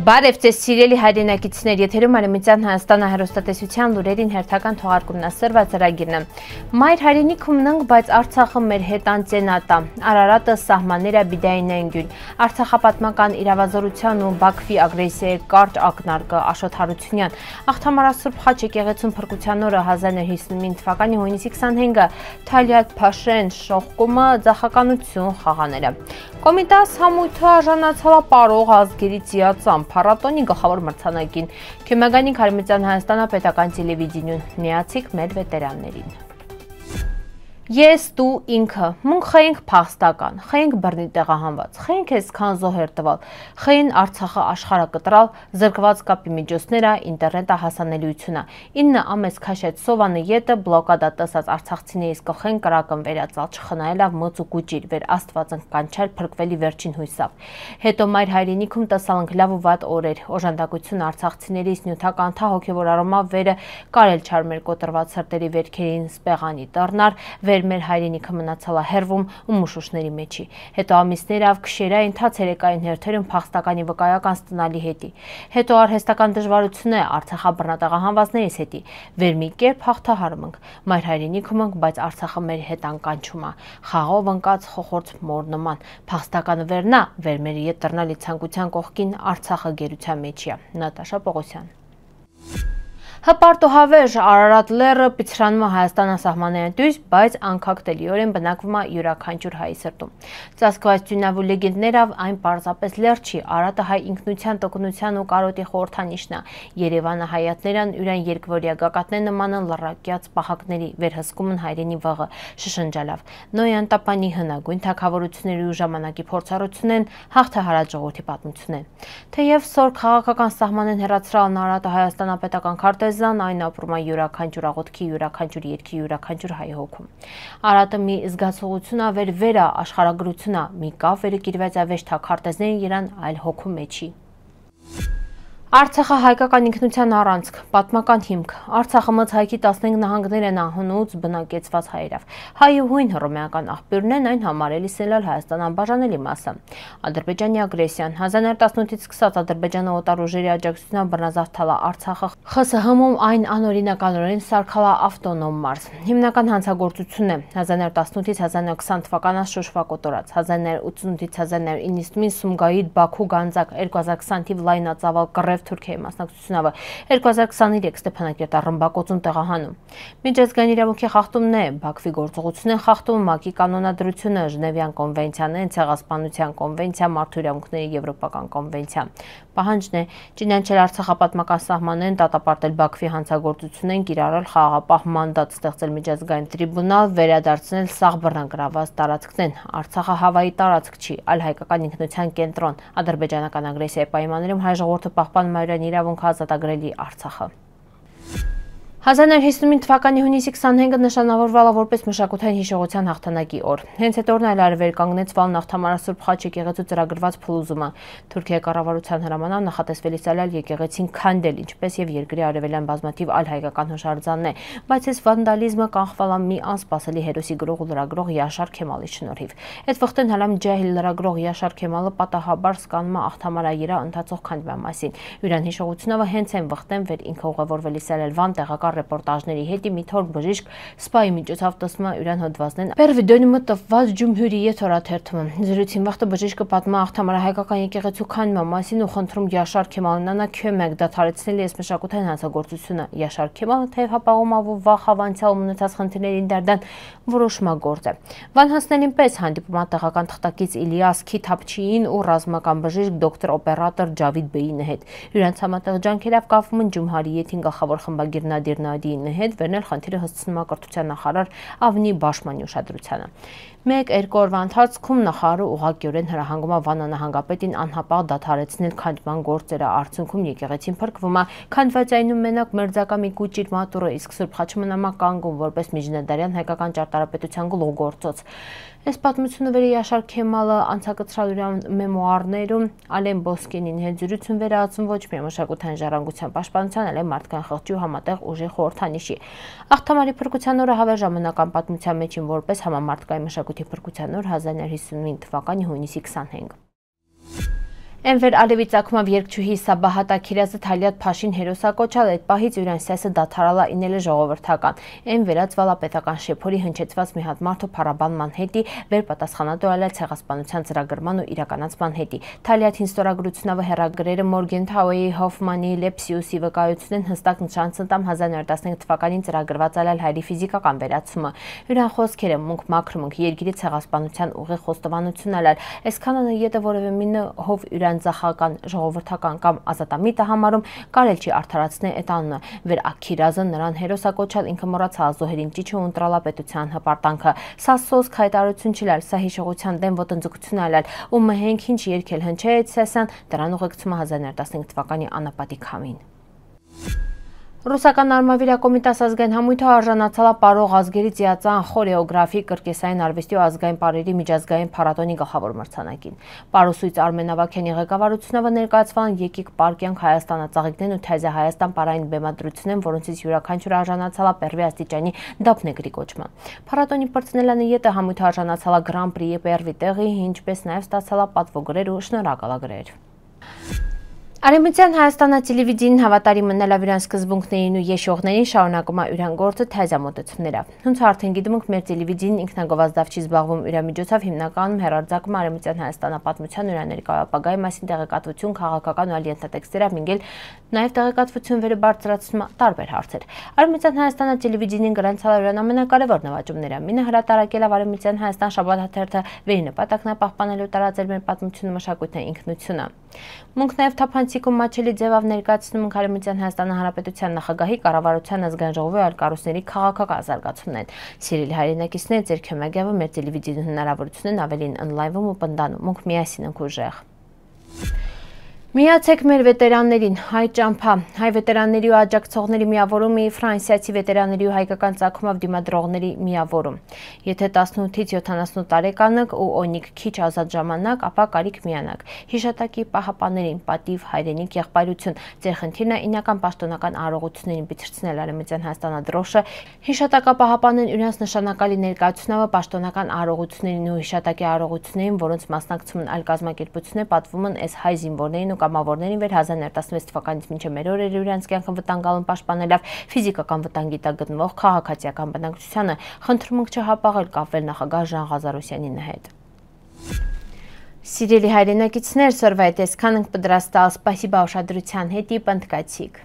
Բարև ձեզ սիրելի հայրենակիցներ, եթերում Արևմտյան Հայաստանը հեռուստատեսության լուրերին հերթական թողարկումն է, սրված ծրագիրն է։ Մայր հայրենիքում ննք, բայց Արցախը մեր հետ անցենատա։ Արարատը սահմանները բիդային գյուն։ Արցախապատմական իրավազորության ու Բաքվի ագրեսիայի կարճ ակնարկը Աշոտ Հարությունյան։ Աղթամարասուրբ Խաչ եկեղեցում փրկության օրը 1959 թվականի հունիսի 25-ը Թալիաթ Փաշեն շողկումը ձախականություն խաղաները։ Կոմիտաս համույթը արժանացավապարող ազգերի ծիածան փառատոնի գլխավոր մրցանակին Քյումեգանի Արևմտյան Հայաստանը պետական տելևիզիոն միացիկ մեր վետերաններին։ Ես դու ինքը, մունք խայինք փախստական, խայինք բռնի տեղահանված, խայինք այսքան զոհեր տվալ, խային Արցախը աշխարհը կտրալ, զրկված կապի միջոցները, ինտերնետը հասանելիությունը, 9 ամես քաշեց Սովանը ետը բլոկադա տեսած արցախցիներից կխեն կրակն վերածալ, չխնայելով մոծ ու կուճիր, վեր Աստվածն կանչել փրկվելի վերջին հույսավ։ Հետո մայր հայրենիքում տեսանք լավ ու վատ օրեր, օժանդակություն արցախցիներից նյութական թա հոգևոր արոմավ վերը կարել չար մեր կոտրված սրտերի վերքերին սպեղանի տառնար, մեր հայրենիքը մնացալա հերվում ու մուշուշների մեջի։ Հետո ամիսներով քշերային թացերեկային հերթերում փախստականի վկայական ստնալի հետի։ Հետո արհեստական դժվարություն է արցախաբռնատեղահանվածներից հետի։ Վեր մի կերպ հաղթահարում ենք։ Մայր հայրենիքում ենք, բայց Արցախը մեր հետ անկանչում է։ Խաղով ընկած խոխորձ մոր նման։ Փախստականը վերնա, վեր մեր ետ տրնալի ցանկության կողքին Արցախը գերության մեջի է։ Նատաշա Պողոսյան։ Հպարտոհավեժ Արարատ լեռը պիցրանում է Հայաստան սահմանային դույս, բայց անկախտելիորեն բնակվում է յուրաքանչյուր հայի սրտում։ Ծածկված դյունավու լեգենդներով այն պարզապես լեռ չի, Արարատը հայ ինքնության, տոկունության ու կարոտի խորհրդանիշն է։ Երևանը հայատներն յուրան երկվորյա գագաթներ նման լռակյաց պահակների վերհսկում են հայրենի վաղը, շշնջալավ։ Նոյան տապանի հնագույն թագավորությունների ու ժամանակի փորձառություն են, հաղթահարած ժողովրդի պատմություն են։ Թեև սոր քաղաքական սահմանեն հեռացրալն Արարատը հայաստանապետական քարտեզան այն ապրում է յուրաքանչյուր աղոթքի, յուրաքանչյուր երգի, յուրաքանչյուր հայ հոգում։ Արարատը մի զգացողություն է վեր աշխարհագրություն է, մի կավ վերգիրված ավեշ թա քարտեզներին երան այլ հոգու մեջի։ Արցախը հայկական ինքնության առանցք, պատմական հիմք, Արցախը մց հայքի 15 նահանգներ են անհունուց բնակեցված հայերով, հայուհույն հռոմեական աղբյուրն են այն համարելի սելալ Հայաստան անբաժանելի մասը, Ադրբեջանի ագրեսիան, 1918-ից սկսած Ադրբեջանը օտար ուժերի աջակցությամբ բռնազավթալա Արցախը, ԽՍՀՄ-ում այն անօրինականորեն սարքալա ավտոնոմ մարզ, հիմնական հանցագործությունն է, 1918-ից 1920 թվականած Շոշվա կոտորած, 1988-ից 1999 Սումգայիթ, Բաքու, Գանձակ, 2020 թիվ լայնածավալ կռև Թուրքիայի մասնակցությունով 2023 Ստեփանակերտի ռմբակոծում տեղահանում։ Միջազգային իրավունքի խախտումն է, Բաքվի գործողությունն է խախտում ՄԱԿ-ի կանոնադրությունը, Ժնևյան կոնվենցիան, Ցեղասպանության կոնվենցիա, Մարդու իրավունքների եվրոպական կոնվենցիա։ Պահանջն է ճանաչել Արցախապատմական սահմանեն, դատապարտել Բաքվի հանցագործությունն, կիրառել խաղաղապահ մանդատ, ստեղծել միջազգային տրիբունալ, վերադարձնել սաղ բռնագրաված տարածքներն։ Արցախը Հավայի տարածք չի, այլ հայկական ինքնության կենտրոն։ Ադրբեջանական ագրեսիայի պայմաններում հայ ժողովուրդը պահպանում իրեն իրավունք ազատագրելի Արցախը։ 1959 թվականի հունիսի 25-ը նշանավորվալա որպես մշակութային հիշողության հաղթանակի օր։ Հենց այդ օրն այլ արվեր կանգնեցվալ Նախթամարասուրբ Խաչ եկեղեցու ծրագրված փլուզումը։ Թուրքիայի կառավարության հրամանով նախատեսվել Իսալյալ եկեղեցին քանդել, ինչպես եւ երկրի արևելյան բազմաթիվ այլ հայկական հուշարձաններ, բայց այս վանդալիզմը կանխվալա մի անսպասելի հերոսի գրող ու լրագրող Յաշար Քեմալի շնորհիվ։ Այդ վխտեն հալամ ջահիլ լրագրող Յաշար Քեմալը պատահաբար սկանում է աղթամարայիրա ընթացող քանդման մասին։ Յուրան հիշողությունով հենց այն վխտեն վեր ինքը ուղևորվել Իսալյալ Վան տեղական ռեպորտաժների հետի մի թորք բժիշկ սպայի միջոցով տեսնում է յուրան հոդվածնեն Պերվիդոնիմը տված Ջումհուրիե թորաթերթում։ Զրույցին վաղտը բժիշկը պատմում աղթամարահայկական եկեղեցու քանդման մասին ու խնդրում Յաշար Քեմալին քյոմեկ դադարեցնել այս մշակութային հանցագործությունը։ Յաշար Քեմալը թեև հապաղում ավ վաղ հավանցյալ ունեցած խնդիրներին դարդան որոշմագործ է։ Վան հասնելին պես հանդիպում տեղական թղթակից Իլիաս Քիթապչիին ու ռազմական բժիշկ դոկտոր օպերատոր Ջավիդ Բեյին հետ։ Յուրան համատեղ ջանքերով կապվում են Ջումհուրիեթին գլխավոր խմբագիր Նադիր Նադիին հետ վերնել խնդիրը հսցնում կրթության նախարար Ավնի Բաշմանի ուշադրությանը։ 1-2 օրվա ընթացքում նախարարը ուղղակիորեն հրահանգում է Վան նահանգապետին անհապաղ դադարեցնել քանդման գործերը, արդյունքում եկեղեցին փրկվում է, քանդված այնում մենակ մերձակա մի կուճիր մատուռը, իսկ Սուրբ Խաչը մնում է կանգուն որպես միջնադարյան հայկական ճարտարապետության գլուխգործոց։ Այս պատմությունը վեր Յաշար Քեմալը անցակցրալ իր մեմուարներում Ալեն Բոսկինին հետ զրույցում վերածում ոչ միայն մշակութային ժառանգության պաշտպանության, այլ մարդկային խղճի ու համատեղ ուժի խորհրդանիշի։ Աղթամարի փրկության օրը հավեր ժամանական պատմության մեջին որպես համամարտկային մշակույթի փրկության օր 1959 թվականի հունիսի 25։ Էնվեր Ալևի ցակումով երկչուհի Սաբահատա Քիրազը Թալիատ Փաշին հերոսակոչալ այդ պահից յուրան սեսը դաթարալա ինել ժողովրդական։ Էն վերածվալա պետական շեփորի հնչեցված մի հատ մարդու փառաբանման հետի վերպատասխանատու ցեղասպանության ծրագրման ու իրականացման հետի։ Թալիաթին ստորագրությունով հերագրերը Մորգեն Թաուեի Հոֆմանի Լեպսիուսի վկայությունեն հստակ նշանցնտամ 1915 թվականին ծրագրված ալալ հայերի ֆիզիկական վերացումը։ Յուրան խոսքերը մունք մակրմունք երկիրի ցեղասպանության ուղի խոստովանություն ալալ։ Այսքանը եթե որևէ մինը հով Զախական ժողովրդական կամ ազատամիտը համարում կարել չի արդարացնել այդ անունը, վեր Աքիրազը նրան հերոսակոչալ ինքը մոռացալ զոհերին ճիչը ու ընտրալապետության հպարտանքը։ Սա սոսկ հայտարարություն չի լալ, սա հիշողության դեմ ոտնձգություն ալալ, ու մհենք ինչ երկել հնչեց սեսան, դրան ուղեկցումը 1915 թվականի անապատի քամին։ Ռուսական արմավիրակոմիտաս ազգային համույթը արժանացալա պարող ազգերի ծիածան խորեոգրաֆի կրկեսային արվեստի ու ազգային պարերի միջազգային փառատոնի գլխավոր մրցանակին։ Պարուսույց Արմեն Ավագյանի ղեկավարությունով ներկայացվան Եկիկ Պարկյանք Հայաստանածաղիկներն ու Թեզե Հայաստան պարային բեմադրությունն, որոնցից յուրաքանչյուրը արժանացալա Պերվի աստիճանի դափնեգրի կոչման։ Փառատոնի պրծնելանը ետը համույթը արժանացալա Գրան Պրիի Պերվի տեղի, ինչպես նաև ստացալա պատվոգրեր ու շնորհակալագրեր։ Արեմության Հայաստանա տելևիզիոն հավատարի մնալավ իրան սկզբունքներին ու եշողներին շարունակում է իրան գործը թեզամոտեցումներով։ Հունց արդեն գիտում ենք մեր տելևիզիոն ինքնագովազդավ չի զբաղվում իր միջոցով հիմնականում հեռարձակում Արեմության Հայաստանա պատմության ու ներկայապագայի մասին տեղեկատվություն, քաղաքական ու այլ ենթատեքստերով մինգել նաև տեղեկատվություն վերը բարձրացնում տարբեր հարցեր։ Արեմության Հայաստանա տելևիզիոնին գրանցալ իրան ամենակարևոր նվաճումները մինը հրատարակել Արեմության Հայաստան շաբաթաթերթը վերի նպատակն է պահպանելու տարածել մեր պատմությունը մշակույթն ինքնությունը։ Մունք նաև թափանցիկ ու մաչելի ձևով ներկայացնում ենք Արեմության Հայաստան Հանրապետության նախագահի կառավարության ազգային ժողովի այլ կառույցների քաղաքական զարգացումներն։ Սիրելի հայրենակիցներ, ձեր քյոմագյավը մեր տելևիզիոն հնարավորությունն ավելին օնլայնվում ու պնդանում, մունք միասին ենք ուժեղ։ Միացեք մեր վետերաններին, հայ ճամփա, հայ վետերանների ու աջակցողների միավորումը Ֆրանսիացի վետերանների ու հայկական ցակումով դիմադրողների միավորում։ Եթե 18-ից 70 տարեկան եք ու օնիկ քիչ ազատ ժամանակ, ապա կարիք միանաք։ Հիշատակի պահապաններին, պատիվ, հայրենիք, եղբայրություն, ձեր խնդիրն է ինական պաշտոնական արարողություններին բիցրցնել Արեմության Հայաստանադրոշը, հիշատակապահապանեն իրենց նշանակալի ներկայացնողը պաշտոնական արարողություններին ու հիշատակի արարողություններին, որոնց մասնակցում այլ կազմակերպություններ պատվում են այս հայ զինվորներին ու կամավորներին վեր 1916 թվականից մինչև մեր օրերը իրենց կյանքը վտանգալում պաշտպանելով ֆիզիկական վտանգի տակ գտնվող քաղաքացիական բնակչությանը, խնդրում ենք չհապաղել կապվել նախագահ Ժան Ղազարոսյանի հետ։ Սիրելի հայրենակիցներ, սորվա այդքան ենք պատրաստալ, սպասիբա ուշադրության հետի պնդկացիք։